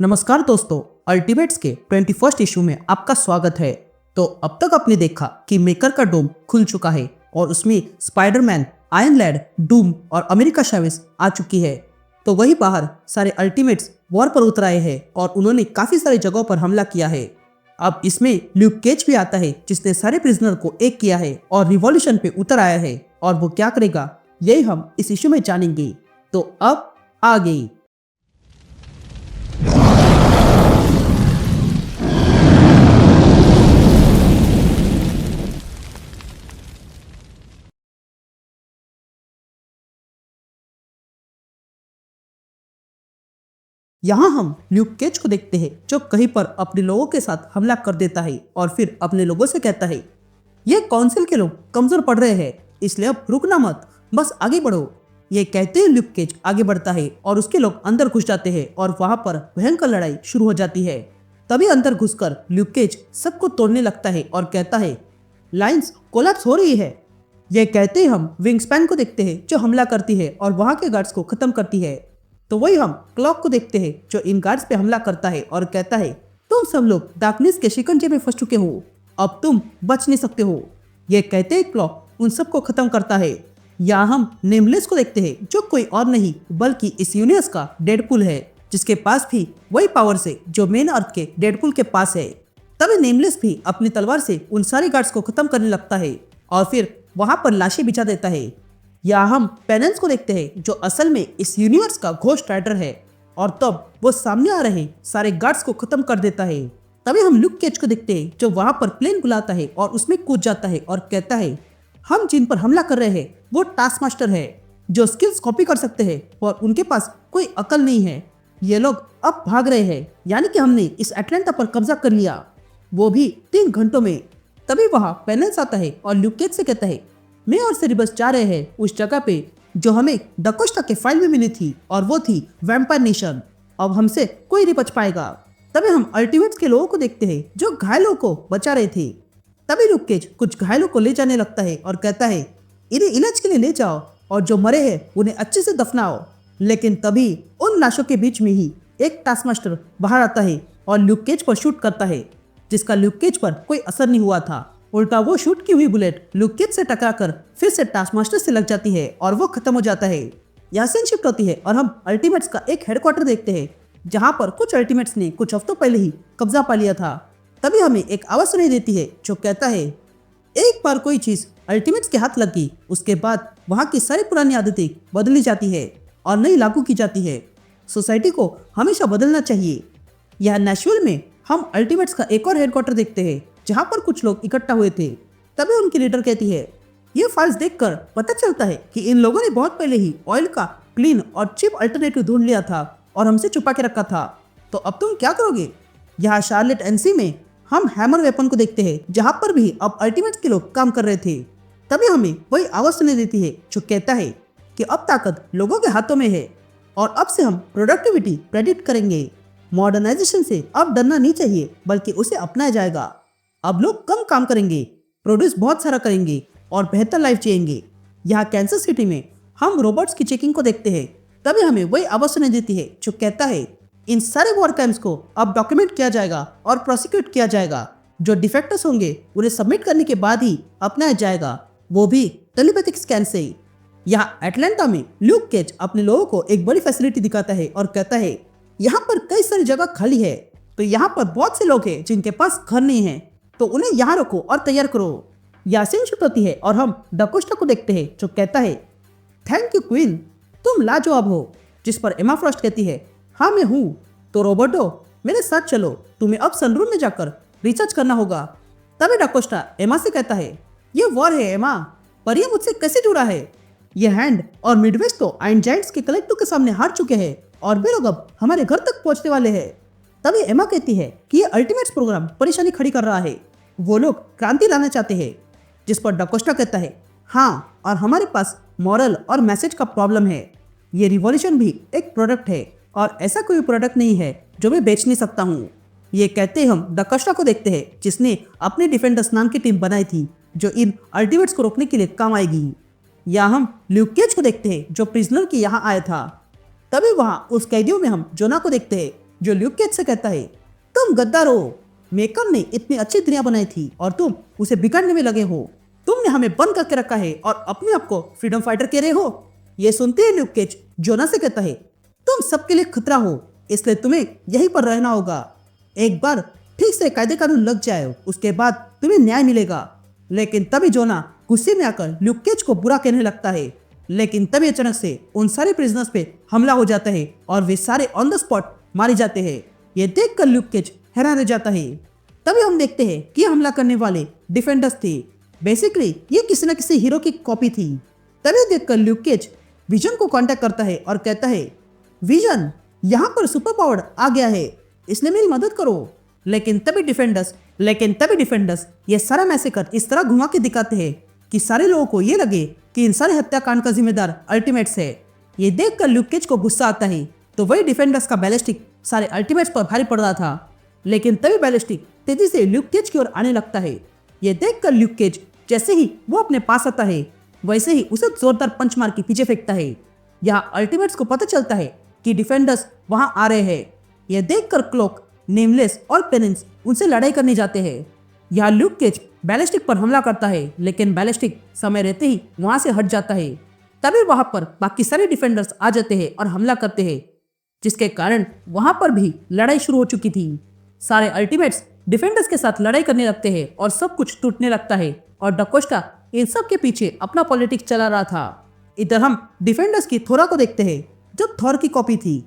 नमस्कार दोस्तों, अल्टीमेट्स के 21st इशू में आपका स्वागत है। तो अब तक आपने देखा कि मेकर का डोम खुल चुका है और उसमें स्पाइडरमैन, आयरन लैड, डूम और अमेरिका चावेज़ आ चुकी है। तो वही बाहर सारे अल्टीमेट्स वॉर पर उतर आए हैं और उन्होंने काफी सारी जगहों पर हमला किया है। अब इसमें ल्यूक केज भी आता है जिसने सारे प्रिजनर को एक किया है और रिवॉल्यूशन पे उतर आया है और वो क्या करेगा यही हम इस इशू में जानेंगे। तो अब आगे यहाँ हम ल्यूक केज को देखते हैं जो कहीं पर अपने लोगों के साथ हमला कर देता है और फिर अपने लोगों से कहता है ये काउंसिल के लोग कमजोर पड़ रहे हैं, इसलिए अब रुकना मत, बस आगे बढ़ो। ये कहते ही ल्यूक केज आगे बढ़ता है और उसके लोग अंदर घुस जाते हैं और वहां पर भयंकर लड़ाई शुरू हो जाती है। तभी अंदर घुसकर ल्यूक केज सबको तोड़ने लगता है और कहता है लाइंस कोलैप्स हो रही है। ये कहते ही हम विंगस्पैन को देखते हैं जो हमला करती है और वहां के गार्ड्स को खत्म करती है। तो वही हम क्लॉक को देखते हैं जो इन गार्ड्स पे हमला करता है और कहता है तुम सब लोग डार्कनेस के शिकंजे में फंस चुके हो, अब तुम बच नहीं सकते हो। ये कहते ही क्लॉक उन सबको खत्म करता है। यहाँ हम नेमलेस को देखते हैं जो कोई और नहीं बल्कि इस यूनिवर्स का डेडपुल है, जिसके पास भी वही पावर्स है जो मेन अर्थ के डेडपुल के पास है। तभी नेमलेस भी अपनी तलवार से उन सारे गार्ड्स को खत्म करने लगता है और फिर वहां पर लाशें बिछा देता है। या हम पेनेंस को देखते हैं जो असल में इस यूनिवर्स का घोस्ट राइडर है और तब वो सामने आ रहे सारे गार्ड्स को खत्म कर देता है। तभी हम ल्यूक केज को देखते हैं जो वहां पर प्लेन बुलाता है और उसमें कूद जाता है और कहता है हम जिन पर हमला कर रहे हैं वो टास्क मास्टर है जो स्किल्स कॉपी कर सकते हैं और उनके पास कोई अकल नहीं है। ये लोग अब भाग रहे हैं, यानी कि हमने इस एटलांटा पर कब्जा कर लिया, वो भी 3 घंटों में। तभी वहां पेनेंस आता है और ल्यूक केज से कहता है मैं और सेरिबस जा रहे हैं उस जगह पे जो हमें डकोस्टा के फाइल में मिली थी और वो थी वैम्पायर नेशन। अब हमसे कोई नहीं बच पाएगा। तभी हम अल्टीमेट्स के लोगों को देखते हैं जो घायलों को बचा रहे थे। तभी ल्यूक केज कुछ घायलों को ले जाने लगता है और कहता है इन्हें इलाज के लिए ले जाओ और जो मरे हैं उन्हें अच्छे से दफनाओ। लेकिन तभी उन लाशों के बीच में ही एक टास्क मास्टर बाहर आता है और ल्यूक केज पर शूट करता है, जिसका ल्यूक केज पर कोई असर नहीं हुआ था। उल्टा वो शूट की हुई बुलेट ल्यूक केज से टकराकर फिर से टास्क मास्टर से लग जाती है और वो खत्म हो जाता है। यहाँ सीन शिफ्ट होती है और हम अल्टीमेट्स का एक हेडक्वार्टर देखते हैं जहाँ पर कुछ अल्टीमेट्स ने कुछ हफ्तों पहले ही कब्जा पा लिया था। तभी हमें एक आवाज सुनाई देती है जो कहता है एक बार कोई चीज अल्टीमेट्स के हाथ लगी उसके बाद वहाँ की सारी पुरानी आदतें बदली जाती है और नई लागू की जाती है। सोसाइटी को हमेशा बदलना चाहिए। यह नेशनल में हम अल्टीमेट्स का एक और हेडक्वार्टर देखते हैं जहाँ पर कुछ लोग इकट्ठा हुए थे। तभी उनकी लीडर कहती है ये फाइल्स देखकर पता चलता है कि इन लोगों ने बहुत पहले ही ऑयल का क्लीन और चीप अल्टरनेटिव ढूंढ लिया था और हमसे छुपा के रखा था। तो अब तुम क्या करोगे? यहाँ शार्लेट एनसी में हम हैमर वेपन को देखते हैं जहाँ पर भी अब अल्टीमेट्स के लोग काम कर रहे थे। तभी हमें वही आवाज सुनाई देती है जो कहता है कि अब ताकत लोगों के हाथों में है और अब से हम प्रोडक्टिविटी प्रेडिक्ट करेंगे। मॉडर्नाइजेशन से अब डरना नहीं चाहिए बल्कि उसे अपनाया जाएगा। अब लोग कम काम करेंगे, प्रोड्यूस बहुत सारा करेंगे और बेहतर लाइफ जिएंगे। यहाँ कैंसर सिटी में हम रोबोट्स की चेकिंग को देखते हैं। तभी हमें वही आवाज सुनाई देती है जो कहता है इन सारे वॉर क्राइम्स को अब डॉक्यूमेंट किया जाएगा और प्रोसिक्यूट किया जाएगा। जो डिफेक्टर्स होंगे उन्हें सबमिट करने के बाद ही अपनाया जाएगा, वो भी टेलीपैथिक स्कैन से। यहाँ एटलांटा में ल्यूक केज अपने लोगों को एक बड़ी फैसिलिटी दिखाता है और कहता है यहाँ पर कई सारी जगह खाली है, तो यहाँ पर बहुत से लोग हैं जिनके पास घर नहीं है, तो उन्हें यहाँ रखो और तैयार करो। यासीन शुरू होती है और हम डकोस्टा को देखते हैं जो कहता है थैंक यू क्वीन, तुम लाजवाब हो। जिस पर एमा फ्रॉस्ट कहती है हाँ मैं हूँ। तो रोबर्टो मेरे साथ चलो, तुम्हें अब सनरूम में जाकर रिसर्च करना होगा। तभी डकोस्टा एमा से कहता है ये वॉर है एमा, पर ये मुझसे कैसे जुड़ा है? ये हैंड और मिडवेस्ट तो आयरन जायंट्स के कलेक्टिव के सामने हार चुके हैं और वे लोग अब हमारे घर तक पहुंचने वाले हैं। तभी एमा कहती है कि ये अल्टीमेट्स प्रोग्राम परेशानी खड़ी कर रहा है, वो लोग क्रांति लाना चाहते हैं। जिस पर डकोस्टा कहता है हाँ, और हमारे पास मॉरल और मैसेज का प्रॉब्लम है। ये रिवॉल्यूशन भी एक प्रोडक्ट है और ऐसा कोई प्रोडक्ट नहीं है जो मैं बेच नहीं सकता हूँ। ये कहते हम डकोस्टा को देखते हैं जिसने अपने डिफेंडर्स नाम की टीम बनाई थी जो इन अल्टीमेट्स को रोकने के लिए काम आएगी। या हम ल्यूक केज को देखते हैं जो प्रिजनर के यहाँ आया था। तभी वहाँ उस कैदियों में हम जोना को देखते हैं जो ल्यूक केज से कहता है, तुम गद्दार हो। मेकर ने इतनी अच्छी दुनिया बनाई थी और तुम उसे बिगाड़ने में लगे हो। तुमने हमें बंद करके रखा है और अपने आप को फ्रीडम फाइटर कह रहे हो। ये सुनते ही ल्यूक केज जोना से कहता है, तुम सबके लिए खतरा हो, इसलिए तुम्हें यहीं पर रहना होगा। एक बार ठीक से कायदे कानून लग जाए, उसके बाद तुम्हें न्याय मिलेगा। लेकिन तभी जोना गुस्से में आकर ल्यूक केज को बुरा कहने लगता है। लेकिन तभी अचानक से उन सारे प्रिजनर्स पे हमला हो जाता है और वे सारे ऑन द स्पॉट मारे जाते हैं। ये देखकर ल्यूक केज हैरान रह जाता है। तभी हम देखते हैं कि हमला करने वाले डिफेंडर्स थे। बेसिकली ये किसी न किसी हीरो की कॉपी थी। तभी देखकर ल्यूक केज विजन को कांटेक्ट करता है और कहता है, विजन, यहाँ पर सुपर पावर आ गया है, इसलिए मेरी मदद करो। लेकिन तभी डिफेंडर्स ये सारा मैसेकर इस तरह घुमा के दिखाते हैं कि सारे लोगों को ये लगे कि इन सारे हत्याकांड का जिम्मेदार अल्टीमेट्स है। ये देखकर ल्यूक केज को गुस्सा आता है, तो वही डिफेंडर्स का बैलिस्टिक सारे अल्टीमेट्स पर भारी पड़ रहा था। लेकिन तभी बैलिस्टिक तेजी से ल्यूक केज की ओर आने लगता है। ये देखकर ल्यूक केज जैसे ही वो अपने पास आता है, वैसे ही उसे जोरदार पंच मार के पीछे फेंकता है। यहाँ अल्टीमेट्स को पता चलता है कि डिफेंडर्स वहां आ रहे हैं। यह देखकर क्लॉक, नेमलेस और पेनिंस उनसे लड़ाई करने जाते हैं। यहाँ ल्यूक केज बैलिस्टिक पर हमला करता है, लेकिन बैलिस्टिक समय रहते ही वहां से हट जाता है। तभी वहां पर बाकी सारे डिफेंडर्स आ जाते हैं और हमला करते हैं, जिसके कारण वहां पर भी लड़ाई शुरू हो चुकी थी। सारे अल्टीमेट्स डिफेंडर्स के साथ लड़ाई करने लगते हैं और सब कुछ टूटने लगता है और डकोस्टा इन सब के पीछे अपना पॉलिटिक्स चला रहा था। इधर हम डिफेंडर्स की थोरा को देखते हैं, जो थॉर की कॉपी थी।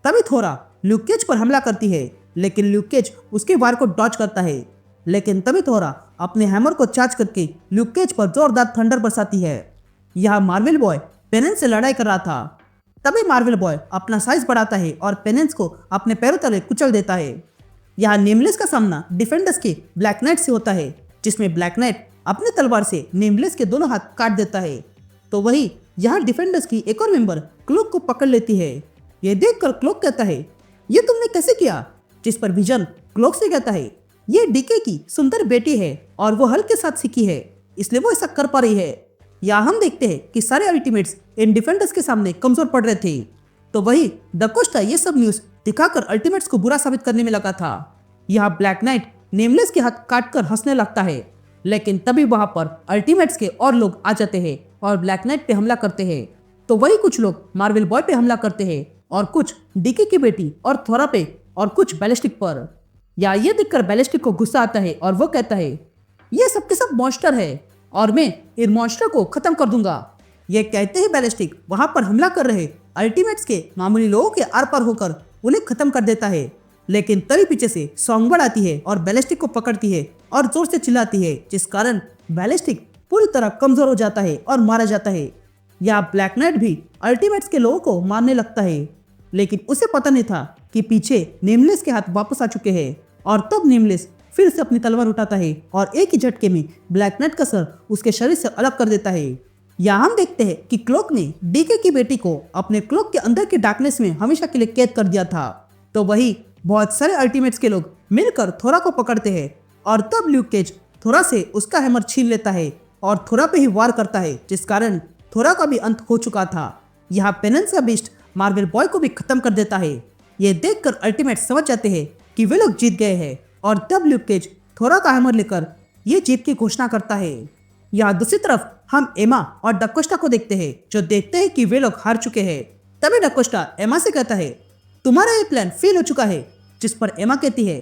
तभी थोरा ल्यूक केज पर हमला करती है, लेकिन ल्यूक केज उसके वार को डॉज करता है। लेकिन तभी थोरा अपने हैमर को चार्ज करके ल्यूक केज पर जोरदार थंडर बरसाती है। यहाँ मार्वल बॉय पेनेंस से लड़ाई कर रहा था। तभी मार्वल बॉय अपना साइज बढ़ाता है और पेनेंस को अपने पैरों तले कुचल देता है। यहाँ नेमलेस का सामना डिफेंडर्स के ब्लैक नाइट से होता है, जिसमें ब्लैक नाइट अपने तलवार से नेमलेस के दोनों हाथ काट देता है। तो वही यहाँ डिफेंडर्स की एक और मेंबर क्लोक को पकड़ लेती है। ये देखकर क्लोक कहता है, ये तुमने कैसे किया? जिस पर विजन क्लोक से कहता है, ये डीके की सुंदर बेटी है और वो हल के साथ सीखी है, इसलिए वो ऐसा कर पा रही है। यहाँ हम देखते हैं कि सारे अल्टीमेट्स इन डिफेंडर्स के सामने कमजोर पड़ रहे थे। तो वही डकोस्टा ये सब न्यूज दिखाकर अल्टीमेट्स को बुरा साबित करने में लगा था। यहाँ ब्लैक नाइट नेमलेस के हाथ काटकर हंसने लगता है, लेकिन तभी वहां पर अल्टीमेट्स के और लोग आ जाते हैं और ब्लैक नाइट पे हमला करते हैं। तो वही कुछ लोग मार्वल बॉय पे हमला करते हैं और कुछ डीके की बेटी और थोरा पे और कुछ बैलिस्टिक पर। या ये देखकर बैलिस्टिक को गुस्सा आता है और वो कहता है, ये सब के सब मॉन्स्टर है और मैं इन मॉन्स्टर को खत्म कर दूंगा। ये कहते ही बैलिस्टिक वहां पर हमला कर रहे अल्टीमेट्स के मामूली लोगों के आर पार होकर उन्हें खत्म कर देता है। लेकिन तभी पीछे से सॉन्गबर्ड आती है और बैलिस्टिक को पकड़ती है और जोर से चिल्लाती है, जिस कारण बैलिस्टिक पूरी तरह कमजोर हो जाता है और मारा जाता है। या ब्लैक नाइट भी अल्टीमेट्स के लोगों को मारने लगता है, लेकिन उसे पता नहीं था कि पीछे नेमलेस के हाथ वापस आ चुके हैं। और तब नेमलेस फिर से अपनी तलवार उठाता है और एक ही झटके में ब्लैक नाइट का सर उसके शरीर से अलग कर देता है। यहाँ हम देखते हैं कि क्लोक ने डीके की बेटी को अपने क्लोक के अंदर के डार्कनेस में हमेशा के लिए कैद कर दिया था। तो वही बहुत सारे अल्टीमेट्स के लोग मिलकर थोरा को पकड़ते हैं और तब ल्यूक केज थोरा से उसका हैमर छीन लेता है और थोरा पे ही वार करता है, जिस कारण थोरा का भी अंत हो चुका था। यहाँ पेनेंस का बीस्ट मार्वल बॉय को भी खत्म कर देता है। ये देखकर अल्टीमेट समझ जाते हैं कि वे लोग जीत गए हैं और तब ल्यूक केज थोरा का हैमर लेकर ये जीत की घोषणा करता है। यहाँ दूसरी तरफ हम एमा और डकोस्टा को देखते हैं, जो देखते हैं कि वे लोग हार चुके हैं। तभी डकोस्टा एमा से कहता है, तुम्हारा ये प्लान फेल हो चुका है। जिस पर एमा कहती है,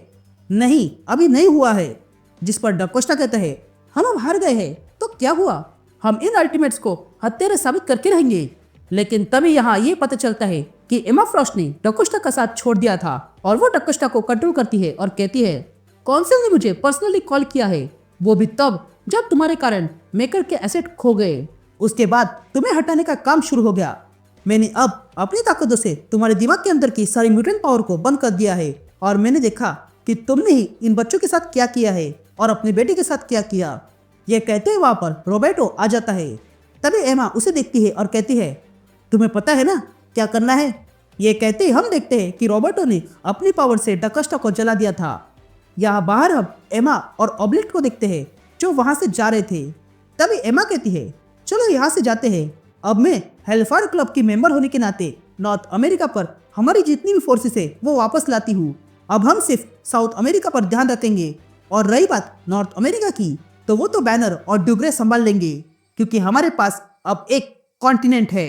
नहीं अभी नहीं हुआ है। जिस पर डकोस्टा कहता है, हम अब हार गए हैं तो क्या हुआ, हम इन अल्टीमेट्स को हत्यारे साबित करके रहेंगे। लेकिन तभी यहाँ ये पता चलता है कि एमा फ्रॉस्ट ने डकोस्टा का साथ छोड़ दिया था और वो डकोस्टा को कंट्रोल करती है और कहती है, कौंसिल ने मुझे पर्सनली कॉल किया है, वो भी तब जब तुम्हारे कारण मेकर के एसेट खो गए। उसके बाद तुम्हें हटाने का काम शुरू हो गया। मैंने अब अपनी ताकतों से तुम्हारे दिमाग के अंदर की सारी म्यूटेंट पावर को बंद कर दिया है और मैंने देखा कि तुमने ही इन बच्चों के साथ क्या किया है और अपनी बेटी के साथ क्या किया। यह कहते ही वहां पर रोबर्टो आ जाता है। तभी एमा उसे देखती है और कहती है, तुम्हें पता है ना क्या करना है। ये कहते ही हम देखते हैं कि रोबर्टो ने अपनी पावर से डकोस्टा को जला दिया था। यहाँ बाहर हम एमा और ऑब्लिट को देखते हैं, जो वहां से जा रहे थे। तभी एमा कहती है, चलो यहाँ से जाते हैं। अब मैं हेलफायर क्लब की मेंबर होने के नाते नॉर्थ अमेरिका पर हमारी जितनी भी फोर्सेस है वो वापस लाती हूँ। अब हम सिर्फ साउथ अमेरिका पर ध्यान रखेंगे, और रही बात नॉर्थ अमेरिका की, तो वो तो बैनर और ड्यूग्रे संभाल लेंगे, क्योंकि हमारे पास अब एक कॉन्टिनेंट है।